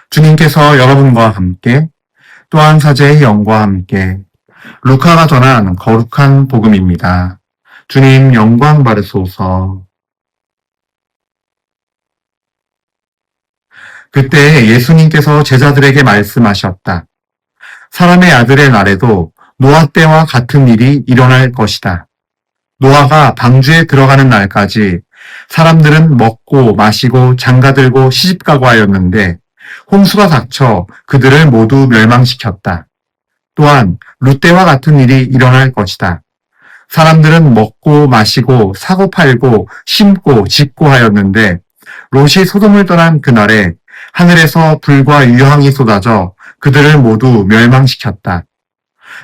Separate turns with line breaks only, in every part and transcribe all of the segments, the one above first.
주님께서 여러분과 함께 또한 사제의 영과 함께 루카가 전한 거룩한 복음입니다. 주님 영광 받으소서. 그때 예수님께서 제자들에게 말씀하셨다. 사람의 아들의 날에도 노아 때와 같은 일이 일어날 것이다. 노아가 방주에 들어가는 날까지 사람들은 먹고 마시고 장가들고 시집가고 하였는데 홍수가 닥쳐 그들을 모두 멸망시켰다. 또한 룻 때와 같은 일이 일어날 것이다. 사람들은 먹고 마시고 사고 팔고 심고 짓고 하였는데 롯이 소돔을 떠난 그날에 하늘에서 불과 유황이 쏟아져 그들을 모두 멸망시켰다.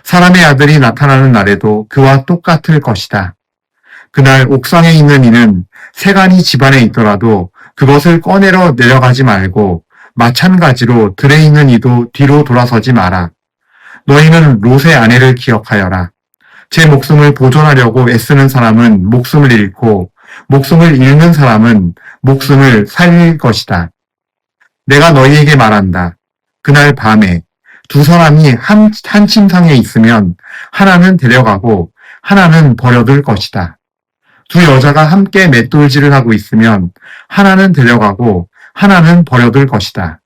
사람의 아들이 나타나는 날에도 그와 똑같을 것이다. 그날 옥상에 있는 이는 세간이 집안에 있더라도 그것을 꺼내러 내려가지 말고 마찬가지로 들에 있는 이도 뒤로 돌아서지 마라. 너희는 롯의 아내를 기억하여라. 제 목숨을 보존하려고 애쓰는 사람은 목숨을 잃고 목숨을 잃는 사람은 목숨을 살릴 것이다. 내가 너희에게 말한다. 그날 밤에 두 사람이 한 침상에 있으면 하나는 데려가고 하나는 버려둘 것이다. 두 여자가 함께 맷돌질을 하고 있으면 하나는 데려가고 하나는 버려둘 것이다.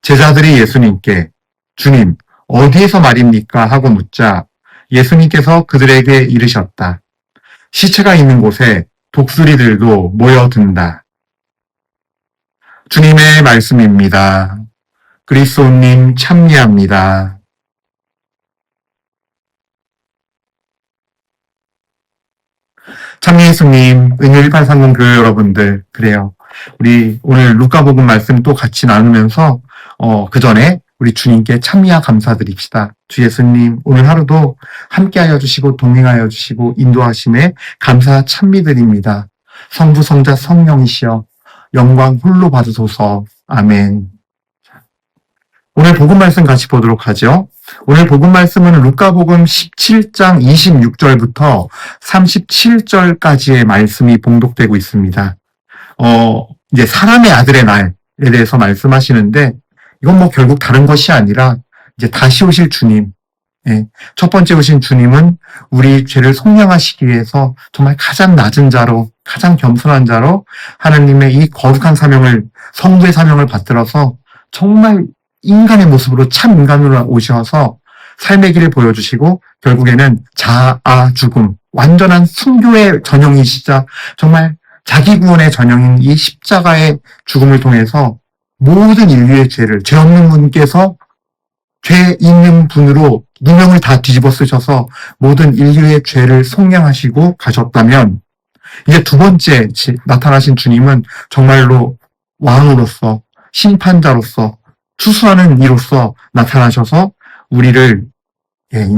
제자들이 예수님께 주님 어디에서 말입니까? 하고 묻자 예수님께서 그들에게 이르셨다. 시체가 있는 곳에 독수리들도 모여든다. 주님의 말씀입니다. 그리스도님 참여합니다. 참여 예수님, 은유 1830 교회 여러분들, 그래요. 우리 오늘 루카복음 말씀 또 같이 나누면서 그 전에 우리 주님께 참여 감사드립시다. 주 예수님 오늘 하루도 함께하여 주시고 동행하여 주시고 인도하심에 감사 찬미드립니다. 성부 성자 성령이시여 영광 홀로 받으소서. 아멘. 오늘 복음 말씀 같이 보도록 하죠. 오늘 복음 말씀은 루카복음 17장 26절부터 37절까지의 말씀이 봉독되고 있습니다. 이제 사람의 아들의 날에 대해서 말씀하시는데 이건 뭐 결국 다른 것이 아니라 이제 다시 오실 주님. 첫 번째 오신 주님은 우리 죄를 속량하시기 위해서 정말 가장 낮은 자로, 가장 겸손한 자로 하나님의 이 거룩한 사명을, 성부의 사명을 받들어서 정말 인간의 모습으로 참 인간으로 오셔서 삶의 길을 보여주시고 결국에는 자아 죽음, 완전한 순교의 전형이시자 정말 자기 구원의 전형인 이 십자가의 죽음을 통해서 모든 인류의 죄를, 죄 없는 분께서 죄 있는 분으로 누명을 다 뒤집어 쓰셔서 모든 인류의 죄를 속량하시고 가셨다면 이제 두 번째 나타나신 주님은 정말로 왕으로서 심판자로서 추수하는 이로서 나타나셔서 우리를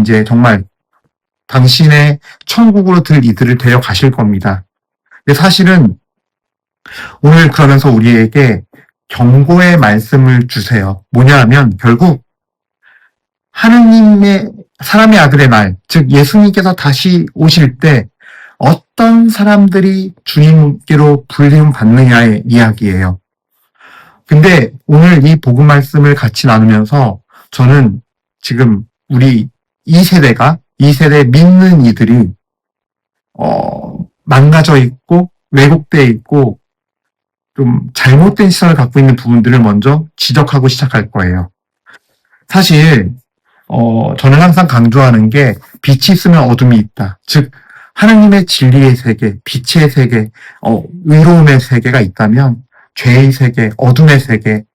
이제 정말 당신의 천국으로 들 이들을 데려 가실 겁니다. 근데 사실은 오늘 그러면서 우리에게 경고의 말씀을 주세요. 뭐냐 하면 결국 하느님의 사람의 아들의 날, 즉 예수님께서 다시 오실 때 어떤 사람들이 주님께로 불림 받느냐의 이야기예요. 근데 오늘 이 복음 말씀을 같이 나누면서 저는 지금 우리 이 세대 믿는 이들이 망가져 있고 왜곡되어 있고 좀 잘못된 시선을 갖고 있는 부분들을 먼저 지적하고 시작할 거예요. 사실 저는 항상 강조하는 게 빛이 있으면 어둠이 있다. 즉 하나님의 진리의 세계, 빛의 세계, 의로움의 세계가 있다면 죄의 세계, 어둠의 세계,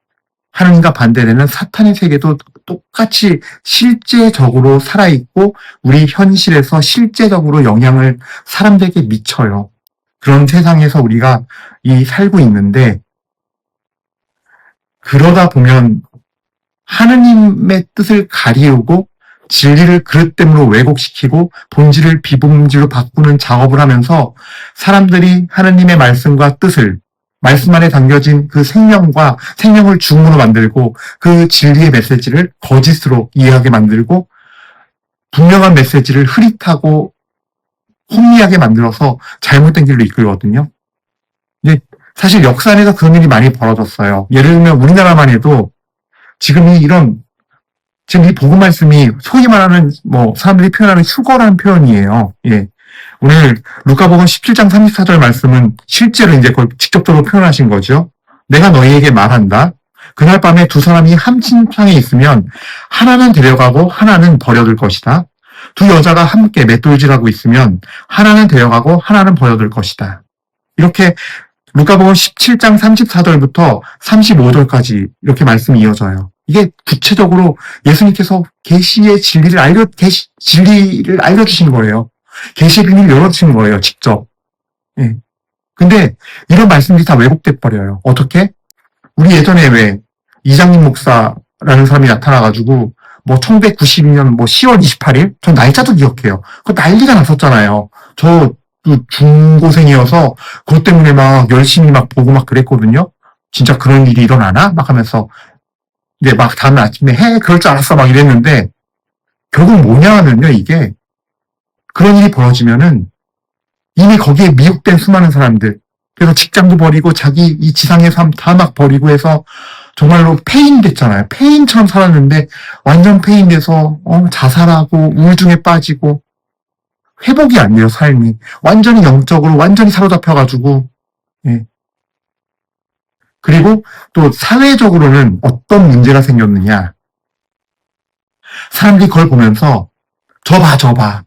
하나님과 반대되는 사탄의 세계도 똑같이 실제적으로 살아있고 우리 현실에서 실제적으로 영향을 사람들에게 미쳐요. 그런 세상에서 우리가 살고 있는데 그러다 보면 하느님의 뜻을 가리우고 진리를 그릇됨으로 왜곡시키고 본질을 비본질로 바꾸는 작업을 하면서 사람들이 하느님의 말씀과 뜻을 말씀 안에 담겨진 그 생명을 죽음으로 만들고 그 진리의 메시지를 거짓으로 이해하게 만들고 분명한 메시지를 흐릿하고 혼미하게 만들어서 잘못된 길로 이끌거든요. 근데 사실 역사 안에서 그런 일이 많이 벌어졌어요. 예를 들면 우리나라만 해도 지금 이 복음 말씀이 소위 말하는 사람들이 표현하는 휴거라는 표현이에요. 예. 오늘 루카복음 17장 34절 말씀은 실제로 이제 그걸 직접적으로 표현하신 거죠. 내가 너희에게 말한다. 그날 밤에 두 사람이 한 침상에 있으면 하나는 데려가고 하나는 버려둘 것이다. 두 여자가 함께 맷돌질하고 있으면 하나는 데려가고 하나는 버려둘 것이다. 이렇게 루카복음 17장 34절부터 35절까지 이렇게 말씀이 이어져요. 이게 구체적으로 예수님께서 계시의 진리를 알려주신 거예요. 계시의 비밀을 열어주신 거예요, 직접. 예. 근데 이런 말씀들이 다 왜곡돼 버려요. 어떻게? 우리 예전에 왜 이장님 목사라는 사람이 나타나가지고 1992년 10월 28일? 전 날짜도 기억해요. 그거 난리가 났었잖아요. 저 중고생이어서 그것 때문에 막 열심히 막 보고 막 그랬거든요. 진짜 그런 일이 일어나나? 막 하면서 이제 막 다음 아침에 그럴 줄 알았어 막 이랬는데 결국 뭐냐면요, 이게 그런 일이 벌어지면은 이미 거기에 미혹된 수많은 사람들, 그래서 직장도 버리고 자기 이 지상의 삶 다 막 버리고 해서 정말로 폐인 됐잖아요. 폐인처럼 살았는데 완전 폐인 돼서 자살하고 우울증에 빠지고 회복이 안 돼요, 삶이. 완전히 영적으로 완전히 사로잡혀가지고. 예. 그리고 또 사회적으로는 어떤 문제가 생겼느냐. 사람들이 그걸 보면서 저 봐.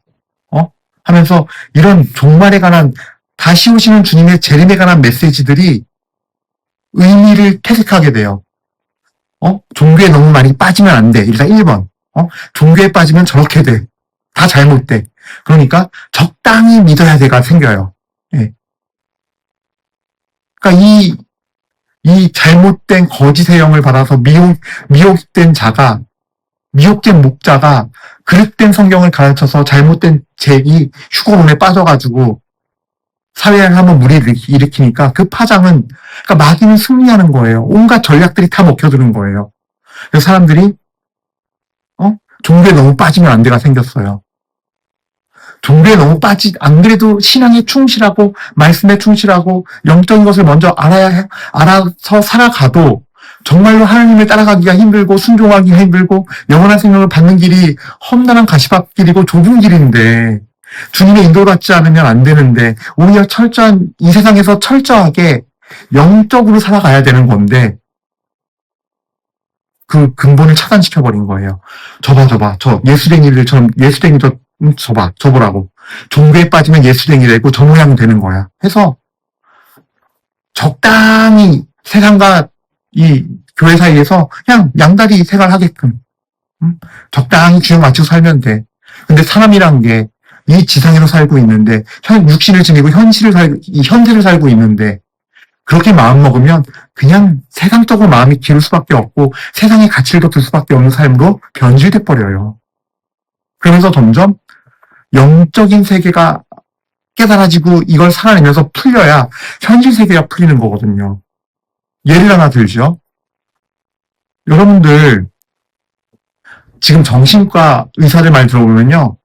하면서 이런 종말에 관한 다시 오시는 주님의 재림에 관한 메시지들이 의미를 퇴색하게 돼요. 종교에 너무 많이 빠지면 안 돼. 일단 1번. 종교에 빠지면 저렇게 돼. 다 잘못돼. 그러니까 적당히 믿어야 돼가 생겨요. 예. 그러니까 이 잘못된 거짓의 영을 받아서 미혹된 목자가 그릇된 성경을 가르쳐서 잘못된 휴거론에 빠져가지고 사회에 한번 무리를 일으키니까 그 파장은, 그러니까 마귀는 승리하는 거예요. 온갖 전략들이 다 먹혀드는 거예요. 그래서 사람들이, 종교에 너무 빠지면 안 돼가 생겼어요. 종교에 너무 안 그래도 신앙에 충실하고, 말씀에 충실하고, 영적인 것을 먼저 알아서 살아가도, 정말로 하나님을 따라가기가 힘들고, 순종하기가 힘들고, 영원한 생명을 받는 길이 험난한 가시밭길이고 좁은 길인데, 주님의 인도를 받지 않으면 안 되는데, 오히려 이 세상에서 철저하게 영적으로 살아가야 되는 건데, 그 근본을 차단시켜버린 거예요. 저보라고. 종교에 빠지면 예수쟁이 되고 저 모양 되는 거야. 해서 적당히 세상과 이 교회 사이에서 그냥 양다리 생활하게끔 적당히 균형 맞추고 살면 돼. 근데 사람이란 게 이 지상에서 살고 있는데 육신을 지니고 현세를 살고 있는데 그렇게 마음먹으면 그냥 세상적으로 마음이 기울 수밖에 없고 세상의 가치를 더 둘 수밖에 없는 삶으로 변질돼 버려요. 그러면서 점점 영적인 세계가 깨달아지고 이걸 살아내면서 풀려야 현실 세계가 풀리는 거거든요. 예를 하나 들죠. 여러분들 지금 정신과 의사들 말 들어보면요.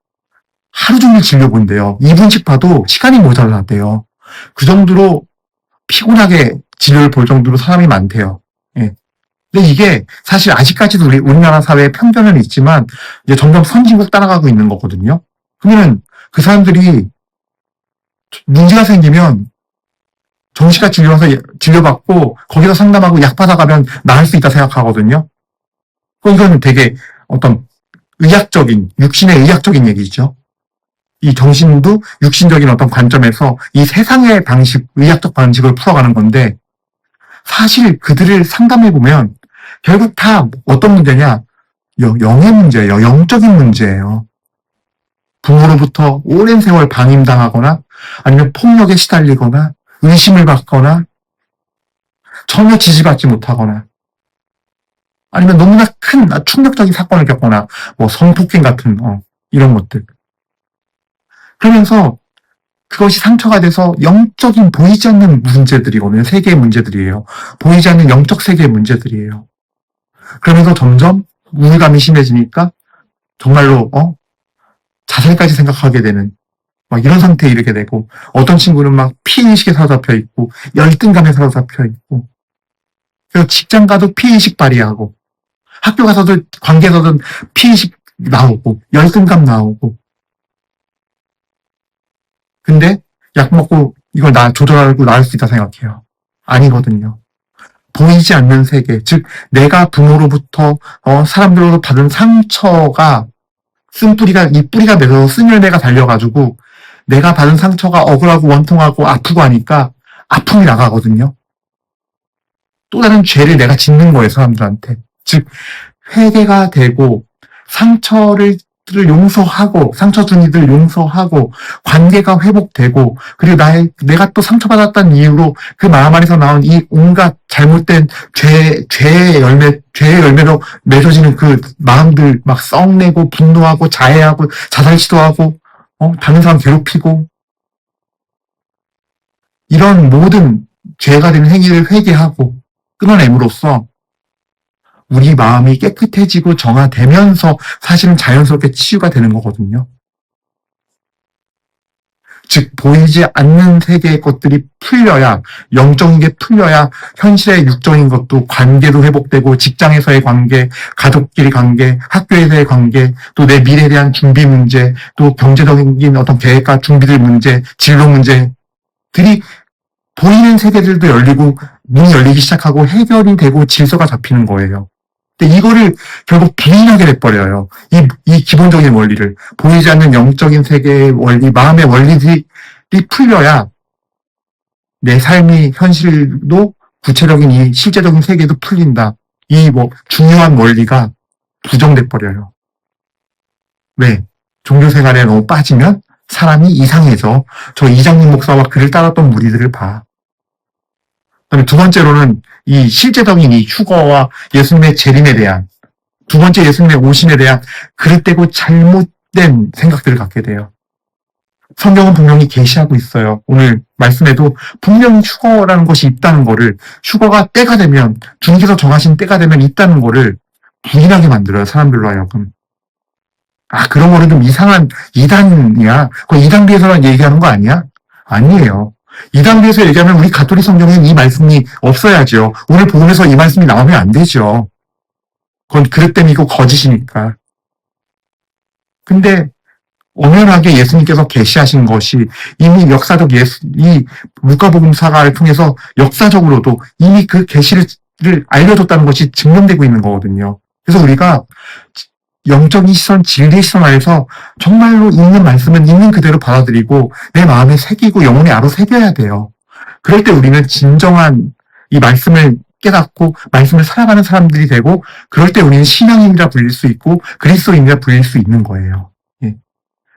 하루 종일 진료 본대요. 2분씩 봐도 시간이 모자라대요. 그 정도로 피곤하게 진료를 볼 정도로 사람이 많대요. 예. 근데 이게 사실 아직까지도 우리나라 사회에 편견은 있지만 이제 점점 선진국 따라가고 있는 거거든요. 그러면 그 사람들이 문제가 생기면 정신과 진료받고 거기서 상담하고 약 받아가면 나을 수 있다 생각하거든요. 이건 되게 어떤 육신의 의학적인 얘기죠. 이 정신도 육신적인 어떤 관점에서 이 세상의 의학적 방식을 풀어가는 건데 사실 그들을 상담해보면 결국 다 어떤 문제냐? 영의 문제예요. 영적인 문제예요. 부모로부터 오랜 세월 방임당하거나 아니면 폭력에 시달리거나 의심을 받거나 전혀 지지받지 못하거나 아니면 너무나 큰 충격적인 사건을 겪거나 성폭행 같은 이런 것들. 그러면서 그것이 상처가 돼서 영적인 보이지 않는 문제들이거든요. 세계의 문제들이에요. 보이지 않는 영적 세계의 문제들이에요. 그러면서 점점 우울감이 심해지니까 정말로 자살까지 생각하게 되는 막 이런 상태에 이르게 되고 어떤 친구는 막 피해의식에 사로잡혀 있고 열등감에 사로잡혀 있고 그래서 직장 가도 피해의식 발휘하고 학교 가서도, 관계에서도 피의식 나오고, 열등감 나오고. 근데 약 먹고 이걸 조절하고 나을 수 있다 생각해요. 아니거든요. 보이지 않는 세계, 즉 내가 부모로부터 사람들로부터 받은 상처가 이 뿌리가 맺어서 쓴 열매가 달려가지고 내가 받은 상처가 억울하고 원통하고 아프고 하니까 아픔이 나가거든요. 또 다른 죄를 내가 짓는 거예요, 사람들한테. 즉 회개가 되고 상처를 용서하고, 상처 준 이들 용서하고, 관계가 회복되고, 그리고 내가 또 상처받았다는 이유로 그 마음 안에서 나온 이 온갖 잘못된 죄의 열매로 맺어지는 그 마음들 막 썩내고, 분노하고, 자해하고, 자살 시도하고, 다른 사람 괴롭히고, 이런 모든 죄가 되는 행위를 회개하고, 끊어냄으로써 우리 마음이 깨끗해지고 정화되면서 사실은 자연스럽게 치유가 되는 거거든요. 즉 보이지 않는 세계의 것들이 풀려야, 영적인 게 풀려야 현실의 육적인 것도, 관계도 회복되고, 직장에서의 관계, 가족끼리 관계, 학교에서의 관계, 또 내 미래에 대한 준비 문제, 또 경제적인 어떤 계획과 준비될 문제, 진로 문제들이 보이는 세계들도 열리고 문이 열리기 시작하고 해결이 되고 질서가 잡히는 거예요. 근데 이거를 결국 부인하게 돼버려요. 이 기본적인 원리를. 보이지 않는 영적인 세계의 원리, 마음의 원리들이 풀려야 내 삶이, 현실도, 구체적인 이 실제적인 세계도 풀린다. 이 중요한 원리가 부정돼버려요. 왜? 종교 생활에 너무 빠지면 사람이 이상해져. 저 이장님 목사와 그를 따랐던 무리들을 봐. 그다음에 두 번째로는 이 실제적인 이 휴거와 예수님의 재림에 대한, 두 번째 예수님의 오심에 대한 그릇되고 잘못된 생각들을 갖게 돼요. 성경은 분명히 계시하고 있어요. 오늘 말씀에도 분명히 휴거라는 것이 있다는 거를, 휴거가 때가 되면, 주님께서 정하신 때가 되면 있다는 거를 부인하게 만들어요, 사람들로 하여금. 그런 거는 좀 이상한 이단이야. 그 이단비에서만 얘기하는 거 아니야? 아니에요. 이단비에서 얘기하면 우리 가톨릭 성경에는 이 말씀이 없어야죠. 오늘 복음에서 이 말씀이 나오면 안 되죠. 그건 그릇됨이고 거짓이니까. 근데 엄연하게 예수님께서 계시하신 것이 이미 역사적 이 루카복음사를 통해서 역사적으로도 이미 그 계시를 알려줬다는 것이 증명되고 있는 거거든요. 그래서 우리가 영적인 시선, 진리의 시선 안에서 정말로 있는 말씀은 있는 그대로 받아들이고 내 마음에 새기고 영혼에 알아 새겨야 돼요. 그럴 때 우리는 진정한 이 말씀을 깨닫고 말씀을 살아가는 사람들이 되고, 그럴 때 우리는 신앙인이라 불릴 수 있고 그리스도인이라 불릴 수 있는 거예요.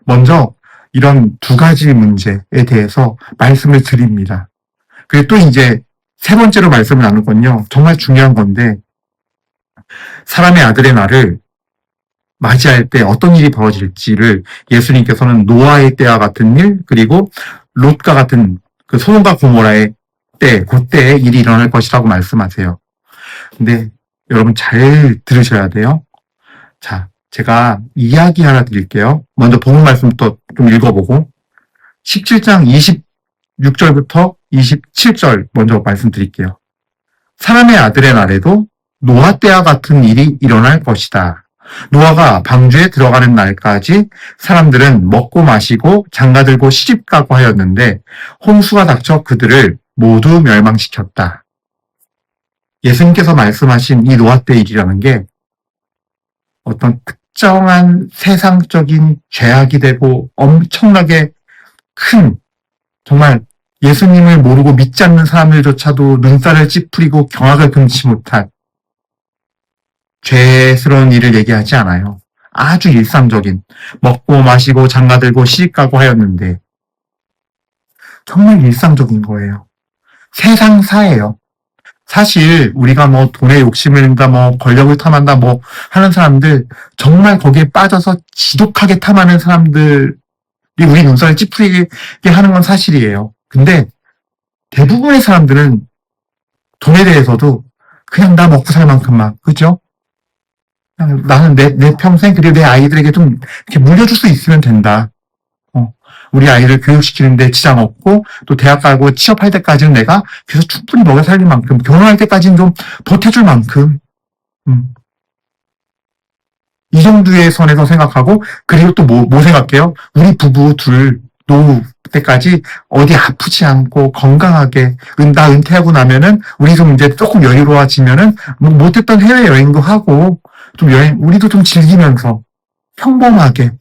먼저 이런 두 가지 문제에 대해서 말씀을 드립니다. 그리고 또 이제 세 번째로 말씀을 나눌 건요, 정말 중요한 건데, 사람의 아들의 날을 맞이할 때 어떤 일이 벌어질지를 예수님께서는 노아의 때와 같은 일, 그리고 롯과 같은 그 소돔과 고모라의 때, 그때에 일이 일어날 것이라고 말씀하세요. 근데 여러분 잘 들으셔야 돼요. 자, 제가 이야기 하나 드릴게요. 먼저 복음 말씀부터 좀 읽어보고 17장 26절부터 27절 먼저 말씀드릴게요. 사람의 아들의 날에도 노아 때와 같은 일이 일어날 것이다. 노아가 방주에 들어가는 날까지 사람들은 먹고 마시고 장가들고 시집가고 하였는데 홍수가 닥쳐 그들을 모두 멸망시켰다. 예수님께서 말씀하신 이 노아 때 일이라는 게 어떤 특정한 세상적인 죄악이 되고 엄청나게 큰, 정말 예수님을 모르고 믿지 않는 사람들조차도 눈살을 찌푸리고 경악을 금치 못한 죄스러운 일을 얘기하지 않아요. 아주 일상적인, 먹고 마시고 장가들고 시집가고 하였는데 정말 일상적인 거예요. 세상사예요. 사실 우리가 돈에 욕심을 낸다, 권력을 탐한다, 하는 사람들, 정말 거기에 빠져서 지독하게 탐하는 사람들이 우리 눈살을 찌푸리게 하는 건 사실이에요. 근데 대부분의 사람들은 돈에 대해서도 그냥 나 먹고 살 만큼만, 그죠? 나는 내 평생, 그리고 내 아이들에게 좀 이렇게 물려줄 수 있으면 된다. 우리 아이를 교육시키는데 지장 없고, 또 대학 가고 취업할 때까지는 내가 계속 충분히 먹여 살릴 만큼, 결혼할 때까지는 좀 버텨줄 만큼, 이 정도의 선에서 생각하고, 그리고 또 뭐 생각해요? 우리 부부 둘 노후 때까지 어디 아프지 않고 건강하게, 나 은퇴하고 나면은 우리 좀 이제 조금 여유로워지면은 뭐 못했던 해외여행도 하고 좀 우리도 좀 즐기면서 평범하게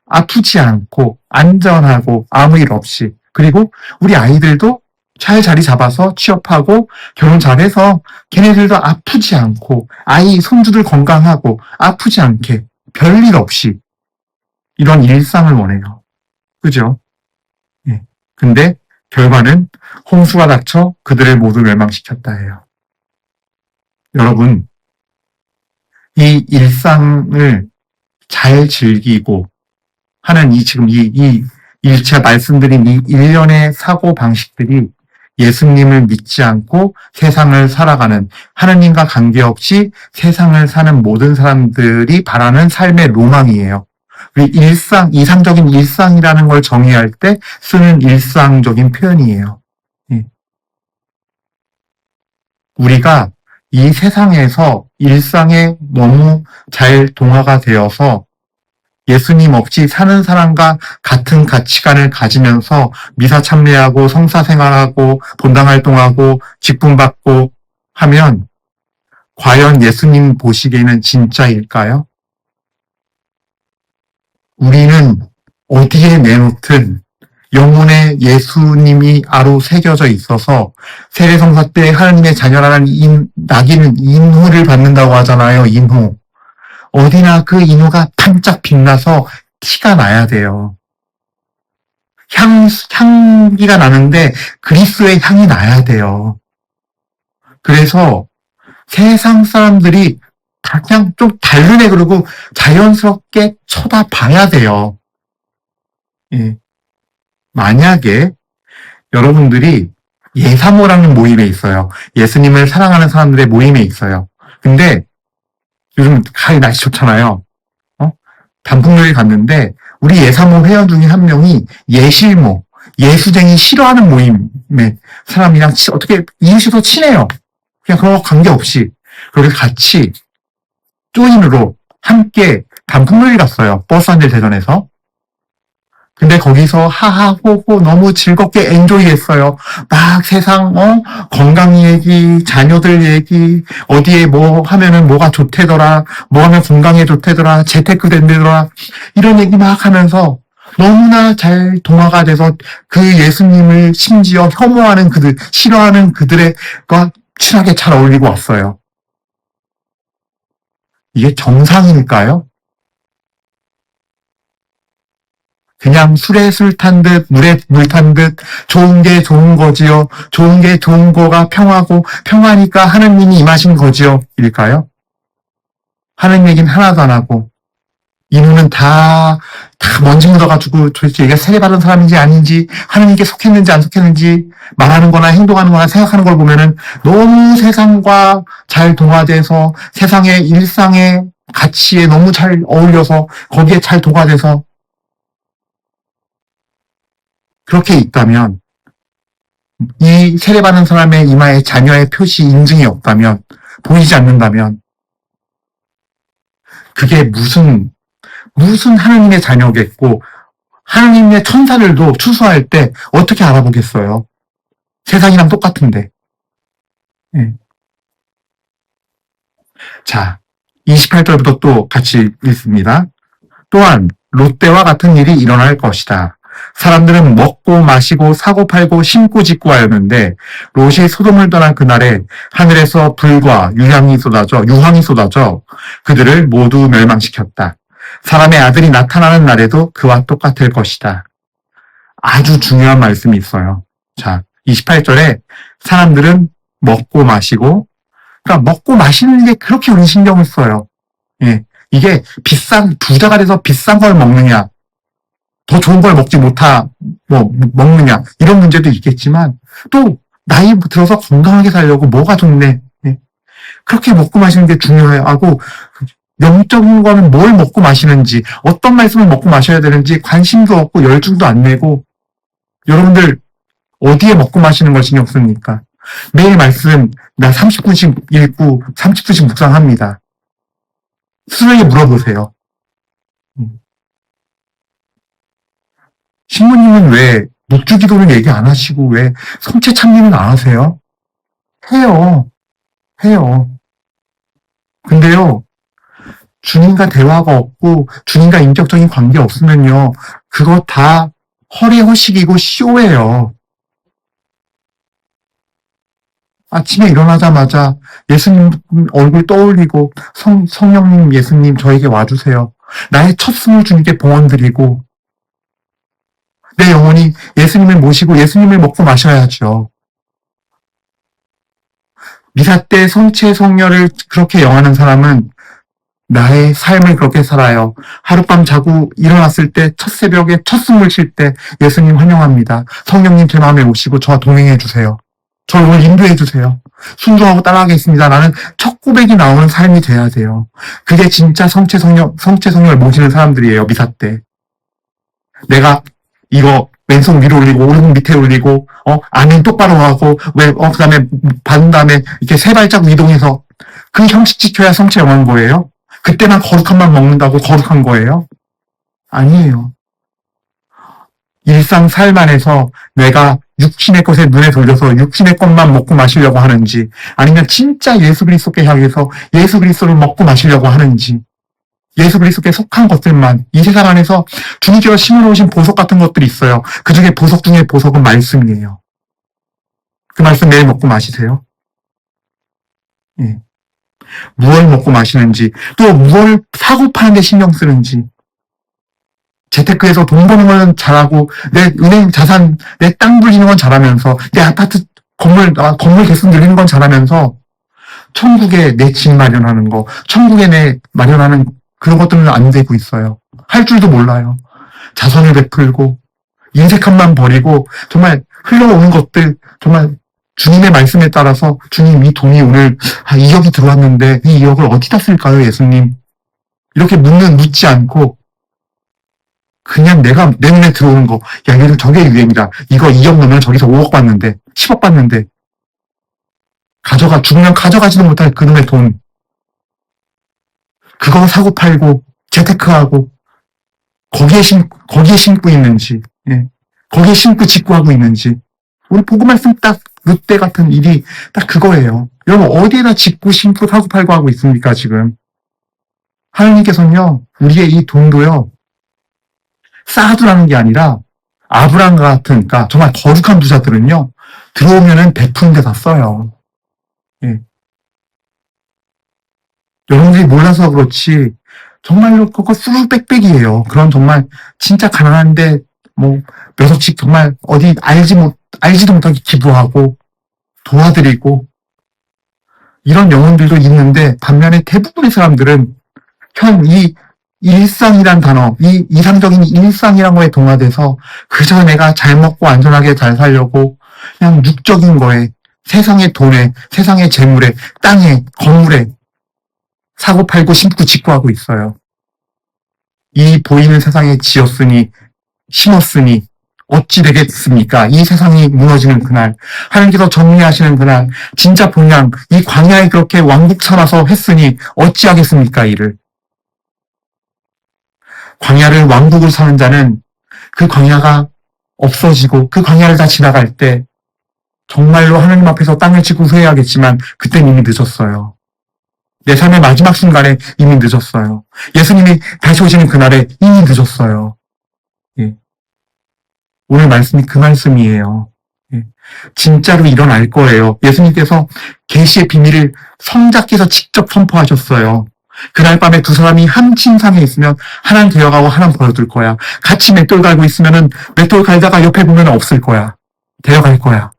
아프지 않고 안전하고 아무 일 없이, 그리고 우리 아이들도 잘 자리 잡아서 취업하고 결혼 잘해서 걔네들도 아프지 않고 아이 손주들 건강하고 아프지 않게 별일 없이 이런 일상을 원해요. 그죠? 예. 근데 결과는 홍수가 닥쳐 그들을 모두 멸망시켰다 해요. 여러분, 이 일상을 잘 즐기고 하는 지금 제가 말씀드린 이 일련의 사고 방식들이 예수님을 믿지 않고 세상을 살아가는, 하느님과 관계없이 세상을 사는 모든 사람들이 바라는 삶의 로망이에요. 이상적인 일상이라는 걸 정의할 때 쓰는 일상적인 표현이에요. 우리가 이 세상에서 일상에 너무 잘 동화가 되어서 예수님 없이 사는 사람과 같은 가치관을 가지면서 미사 참배하고 성사 생활하고 본당 활동하고 직분 받고 하면 과연 예수님 보시기에는 진짜일까요? 우리는 어디에 내놓든 영혼에 예수님이 아로 새겨져 있어서 세례성사 때 하나님의 자녀라는 낙인은 인후를 받는다고 하잖아요. 인후. 어디나 그 인후가 반짝 빛나서 티가 나야 돼요. 향기가 나는데 그리스도의 향이 나야 돼요. 그래서 세상 사람들이 그냥 좀 다르네 그러고 자연스럽게 쳐다봐야 돼요. 예. 만약에 여러분들이 예사모라는 모임에 있어요. 예수님을 사랑하는 사람들의 모임에 있어요. 근데 요즘 가을 날씨 좋잖아요. 단풍놀이 갔는데 우리 예사모 회원 중에 한 명이 예실모, 예수쟁이 싫어하는 모임에 사람이랑 어떻게 이웃이서 친해요. 그냥 그런 거 관계없이. 그렇게 같이 조인으로 함께 단풍놀이 갔어요. 버스 한 대 대전에서. 근데 거기서 하하호호 너무 즐겁게 엔조이했어요. 막 세상 건강 얘기, 자녀들 얘기, 어디에 뭐 하면은 뭐가 좋대더라, 뭐 하면 건강에 좋대더라, 재테크 된대더라, 이런 얘기 막 하면서 너무나 잘 동화가 돼서 그 예수님을 심지어 혐오하는 그들, 싫어하는 그들과 친하게 잘 어울리고 왔어요. 이게 정상일까요? 그냥 술에 술 탄 듯, 물에 물 탄 듯, 좋은 게 좋은 거지요. 좋은 게 좋은 거가 평화고, 평화니까 하느님이 임하신 거지요. 일까요? 하느님 얘기는 하나도 안 하고, 인후는 다 먼지 묻어가지고 도대체 얘가 세례받은 사람인지 아닌지, 하느님께 속했는지 안 속했는지, 말하는 거나 행동하는 거나 생각하는 걸 보면은 너무 세상과 잘 동화돼서 세상의 일상의 가치에 너무 잘 어울려서 거기에 잘 동화돼서 그렇게 있다면, 이 세례받는 사람의 이마에 자녀의 표시 인증이 없다면, 보이지 않는다면, 그게 무슨 하느님의 자녀겠고, 하느님의 천사들도 추수할 때 어떻게 알아보겠어요? 세상이랑 똑같은데. 네. 자, 28절부터 또 같이 읽습니다. 또한 롯데와 같은 일이 일어날 것이다. 사람들은 먹고 마시고 사고 팔고 심고 짓고 하였는데 롯이 소돔을 떠난 그날에 하늘에서 불과 유황이 쏟아져 그들을 모두 멸망시켰다. 사람의 아들이 나타나는 날에도 그와 똑같을 것이다. 아주 중요한 말씀이 있어요. 자, 28절에 사람들은 먹고 마시고, 그러니까 먹고 마시는 게 그렇게 우리 신경을 써요. 예, 이게 부자가 돼서 비싼 걸 먹느냐, 더 좋은 걸 먹느냐, 이런 문제도 있겠지만, 또, 나이 들어서 건강하게 살려고 뭐가 좋네. 예. 그렇게 먹고 마시는 게 중요하고, 영적인 거는 뭘 먹고 마시는지, 어떤 말씀을 먹고 마셔야 되는지 관심도 없고 열중도 안 내고, 여러분들, 어디에 먹고 마시는 걸 신경 씁니까? 매일 말씀, 나 30분씩 읽고, 30분씩 묵상합니다. 스스로에게 물어보세요. 신부님은 왜 묵주기도는 얘기 안 하시고 왜 성체 참여는 안 하세요? 해요. 해요. 근데요, 주님과 대화가 없고 주님과 인격적인 관계 없으면요, 그거 다 허리허식이고 쇼예요. 아침에 일어나자마자 예수님 얼굴 떠올리고 성령님 예수님 저에게 와주세요. 나의 첫 숨을 주님께 봉헌드리고 내 영혼이 예수님을 모시고 예수님을 먹고 마셔야죠. 미사 때 성체 성녀를 그렇게 영하는 사람은 나의 삶을 그렇게 살아요. 하룻밤 자고 일어났을 때 첫 새벽에 첫 숨을 쉴 때 예수님 환영합니다. 성령님 제 마음에 오시고 저와 동행해 주세요. 저를 오늘 인도해 주세요. 순종하고 따라가겠습니다. 나는 첫 고백이 나오는 삶이 돼야 돼요. 그게 진짜 성체 성녀를 모시는 사람들이에요. 미사 때. 내가 이거 왼손 위로 올리고 오른손 밑에 올리고 아멘 똑바로 하고 그다음에 받은 다음에 이렇게 세 발자국 이동해서 그 형식 지켜야 성체 영한 거예요? 그때만 거룩한만 먹는다고 거룩한 거예요? 아니에요. 일상 삶 안에서 내가 육신의 것에 눈에 돌려서 육신의 것만 먹고 마시려고 하는지 아니면 진짜 예수 그리스도께 향해서 예수 그리스도를 먹고 마시려고 하는지 예수 그리스도께 속한 것들만 이 세상 안에서 주님께서 심어놓으신 보석 같은 것들이 있어요. 그 중에 보석 중에 보석은 말씀이에요. 그 말씀 매일 먹고 마시세요. 예. 무엇을 먹고 마시는지 또 무엇을 사고 파는데 신경 쓰는지 재테크에서 돈 버는 건 잘하고 내 은행 자산 내 땅 불리는 건 잘하면서 내 아파트 건물 개수 늘리는 건 잘하면서 천국에 내 집 마련하는 거 천국에 내 마련하는 그런 것들은 안 되고 있어요. 할 줄도 몰라요. 자선을 베풀고 인색함만 버리고 정말 흘러오는 것들 정말 주님의 말씀에 따라서 주님 이 돈이 오늘 2억이 들어왔는데 이 2억을 어디다 쓸까요 예수님? 이렇게 묻지 않고 그냥 내가 내 눈에 들어오는 거 야 이거 저게 유행이다. 이거 2억 넣으면 저기서 5억 받는데 10억 받는데 죽으면 가져가지도 못할 그놈의 돈 그거 사고 팔고 재테크하고 거기에 심고 있는지 거기에 심고 직구하고 있는지 우리 복음 말씀 딱 롯데 같은 일이 딱 그거예요. 여러분 어디에다 짓고 심고 사고 팔고 하고 있습니까 지금? 하나님께서는요 우리의 이 돈도요 쌓아두라는 게 아니라 아브라함 같은 그러니까 정말 거룩한 부자들은요 들어오면은 베푸는 데다 써요. 예. 여러분들이 몰라서 그렇지 정말로 그거 수수빽빽이에요. 그런 정말 진짜 가난한데 뭐 몇 억씩 정말 어디 알지도 못하게 기부하고 도와드리고 이런 영혼들도 있는데 반면에 대부분의 사람들은 이 일상이란 단어, 이 이상적인 일상이란 거에 동화돼서 그저 내가 잘 먹고 안전하게 잘 살려고 그냥 육적인 거에 세상의 돈에 세상의 재물에 땅에 건물에 사고 팔고 심고 직구하고 있어요. 이 보이는 세상에 지었으니 심었으니 어찌 되겠습니까? 이 세상이 무너지는 그날 하나님께서 정리하시는 그날 진짜 본향 이 광야에 그렇게 왕국 삼아서 했으니 어찌하겠습니까? 이를 광야를 왕국으로 사는 자는 그 광야가 없어지고 그 광야를 다 지나갈 때 정말로 하나님 앞에서 땅을 치고 후회하겠지만 그땐 이미 늦었어요. 내 삶의 마지막 순간에 이미 늦었어요. 예수님이 다시 오시는 그날에 이미 늦었어요. 예. 오늘 말씀이 그 말씀이에요. 예. 진짜로 일어날 거예요. 예수님께서 계시의 비밀을 성자께서 직접 선포하셨어요. 그날 밤에 두 사람이 한 침상에 있으면 하나는 데려가고 하나는 버려둘 거야. 같이 맷돌 갈고 있으면은 맷돌 갈다가 옆에 보면 없을 거야. 데려갈 거야.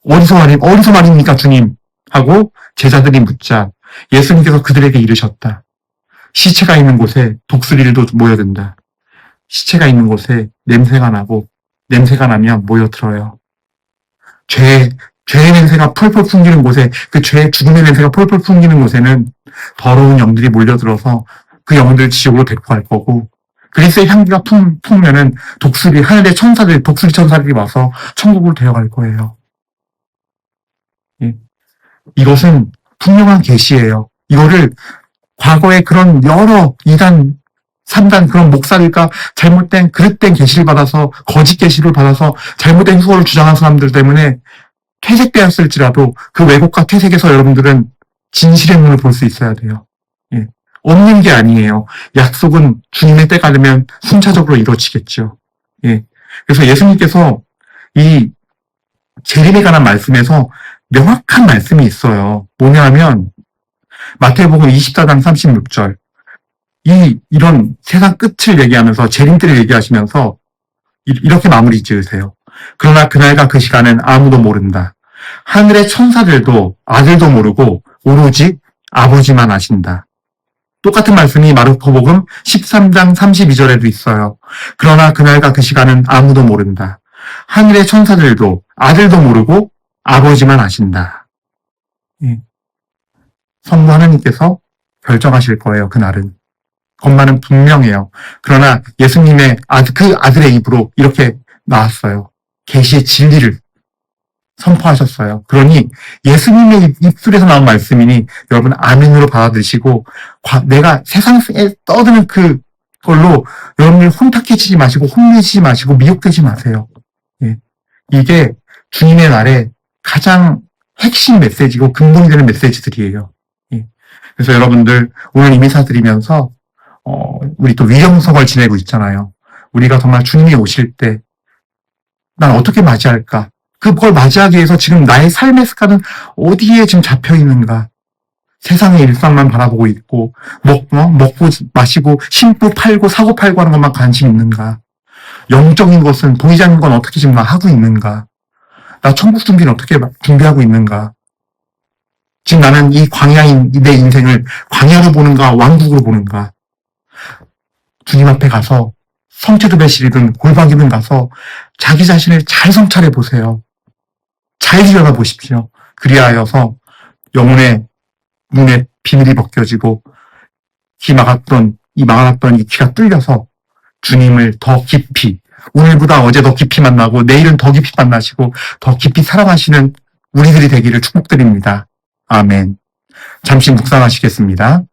어디서 말입니까 주님? 하고 제자들이 묻자 예수님께서 그들에게 이르셨다. 시체가 있는 곳에 독수리들도 모여든다. 시체가 있는 곳에 냄새가 나고 냄새가 나면 모여들어요. 죄의 냄새가 펄펄 풍기는 곳에 그 죄의 죽음의 냄새가 펄펄 풍기는 곳에는 더러운 영들이 몰려들어서 그 영들 지옥으로 데리고 갈 거고 그리스의 향기가 풍면은 하늘의 천사들, 독수리 천사들이 와서 천국으로 데려갈 거예요. 예. 이것은 분명한 계시예요. 이거를 과거에 그런 여러 이단 3단 그런 목사들과 잘못된 그릇된 계시를 받아서 거짓 계시를 받아서 잘못된 후호를 주장한 사람들 때문에 퇴색되었을지라도 그 왜곡과 퇴색에서 여러분들은 진실의 눈을 볼 수 있어야 돼요. 예. 없는 게 아니에요. 약속은 주님의 때가 되면 순차적으로 이루어지겠죠. 예. 그래서 예수님께서 이 재림에 관한 말씀에서 명확한 말씀이 있어요. 뭐냐면 마태복음 24장 36절 이런 세상 끝을 얘기하면서 재림 때를 얘기하시면서 이렇게 마무리 지으세요. 그러나 그날과 그 시간은 아무도 모른다. 하늘의 천사들도 아들도 모르고 오로지 아버지만 아신다. 똑같은 말씀이 마르코복음 13장 32절에도 있어요. 그러나 그날과 그 시간은 아무도 모른다. 하늘의 천사들도 아들도 모르고 아버지만 아신다. 예. 성부 하나님께서 결정하실 거예요. 그날은. 것만은 분명해요. 그러나 예수님의 그 아들의 입으로 이렇게 나왔어요. 계시의 진리를 선포하셨어요. 그러니 예수님의 입술에서 나온 말씀이니 여러분 아멘으로 받아들이시고 내가 세상에 떠드는 그걸로 여러분들 혼탁해지지 마시고 혼내지지 마시고 미혹되지 마세요. 예. 이게 주님의 날에 가장 핵심 메시지고 근본이 되는 메시지들이에요. 예. 그래서 여러분들 오늘 이미사 드리면서 우리 또 위령성을 지내고 있잖아요. 우리가 정말 주님이 오실 때 난 어떻게 맞이할까? 그걸 맞이하기 위해서 지금 나의 삶의 습관은 어디에 지금 잡혀 있는가? 세상의 일상만 바라보고 있고, 먹고 마시고, 심고 팔고, 사고 팔고 하는 것만 관심 있는가? 영적인 것은 보이지 않는 건 어떻게 지금 하고 있는가? 나 천국 준비는 어떻게 준비하고 있는가? 지금 나는 이 광야인 내 인생을 광야로 보는가, 왕국으로 보는가? 주님 앞에 가서 성체도 배실이든 골방이든 가서 자기 자신을 잘 성찰해 보세요. 잘 들여다보십시오. 그리하여서 영혼의 눈에 비밀이 벗겨지고 막았던 이 귀가 뚫려서 주님을 더 깊이 오늘보다 어제 더 깊이 만나고 내일은 더 깊이 만나시고 더 깊이 사랑하시는 우리들이 되기를 축복드립니다. 아멘. 잠시 묵상하시겠습니다.